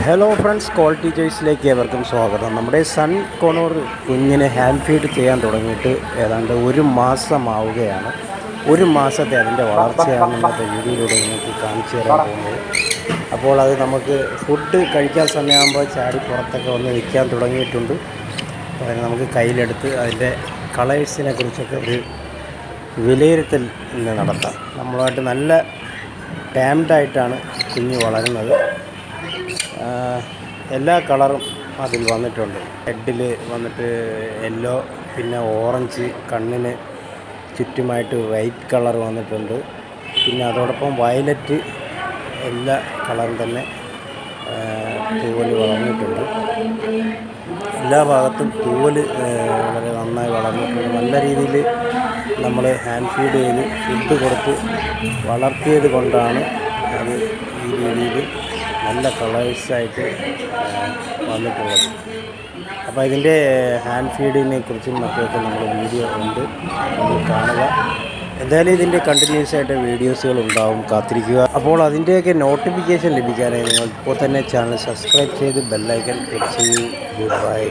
Hello friends, quality ചോയ്സിലേക്ക് ഏവർക്കും സ്വാഗതം. നമ്മുടെ സൺ കോണൂർ കുഞ്ഞിനെ ഹാൻഡ് ഫീഡ് ചെയ്യാൻ തുടങ്ങിയിട്ട് ഏതാണ്ട് ഒരു മാസമാവുകയാണ്. ഒരു മാസത്തെ അതിൻ്റെ വളർച്ചയാണ് ഇന്നത്തെ വീഡിയോയിലൂടെ നിങ്ങൾക്ക് കാണിച്ചു തരാൻ പോകുന്നത്. അപ്പോൾ അത് നമുക്ക് ഫുഡ് കഴിക്കാൻ സമയമാകുമ്പോൾ ചാടി പുറത്തൊക്കെ വന്ന് നിൽക്കാൻ തുടങ്ങിയിട്ടുണ്ട്. അപ്പോൾ അതിന് നമുക്ക് കയ്യിലെടുത്ത് അതിൻ്റെ കളേഴ്സിനെ കുറിച്ചൊക്കെ ഒരു വിലയിരുത്തൽ ഇന്ന് നടത്താം. നമ്മളുമായിട്ട് നല്ല ടാംഡായിട്ടാണ് കുഞ്ഞ് വളരുന്നത്. എല്ലാ കളറും അതിൽ വന്നിട്ടുണ്ട്. ഹെഡിൽ വന്നിട്ട് യെല്ലോ, പിന്നെ ഓറഞ്ച്, കണ്ണിന് ചുറ്റുമായിട്ട് വൈറ്റ് കളർ വന്നിട്ടുണ്ട്. പിന്നെ അതോടൊപ്പം വയലറ്റ്, എല്ലാ കളറും തന്നെ തൂവൽ വളർന്നിട്ടുണ്ട്. എല്ലാ ഭാഗത്തും തൂവൽ വളരെ നന്നായി വളർന്നിട്ടുണ്ട്. നല്ല രീതിയിൽ നമ്മൾ ഹാൻഡ് ഫീഡ് ചെയ്ത് ഫുഡ് കൊടുത്ത് വളർത്തിയത് കൊണ്ടാണ് അത് ഈ രീതിയിൽ നല്ല കളേഴ്സായിട്ട് വന്നിട്ടുള്ളത്. അപ്പോൾ ഇതിൻ്റെ ഹാൻഡ് ഫീഡിനെ കുറിച്ചും മറ്റൊക്കെ നമ്മൾ വീഡിയോ ഉണ്ട്, നമ്മൾ കാണുക. എന്തായാലും ഇതിൻ്റെ കണ്ടിന്യൂസ് ആയിട്ട് വീഡിയോസുകൾ ഉണ്ടാവും, കാത്തിരിക്കുക. അപ്പോൾ അതിൻ്റെയൊക്കെ നോട്ടിഫിക്കേഷൻ ലഭിക്കാനായി നിങ്ങൾ ഇപ്പോൾ തന്നെ ചാനൽ സബ്സ്ക്രൈബ് ചെയ്ത് ബെല്ലൈക്കൺ ക്ലിക്ക് ചെയ്യൂ. Good bye.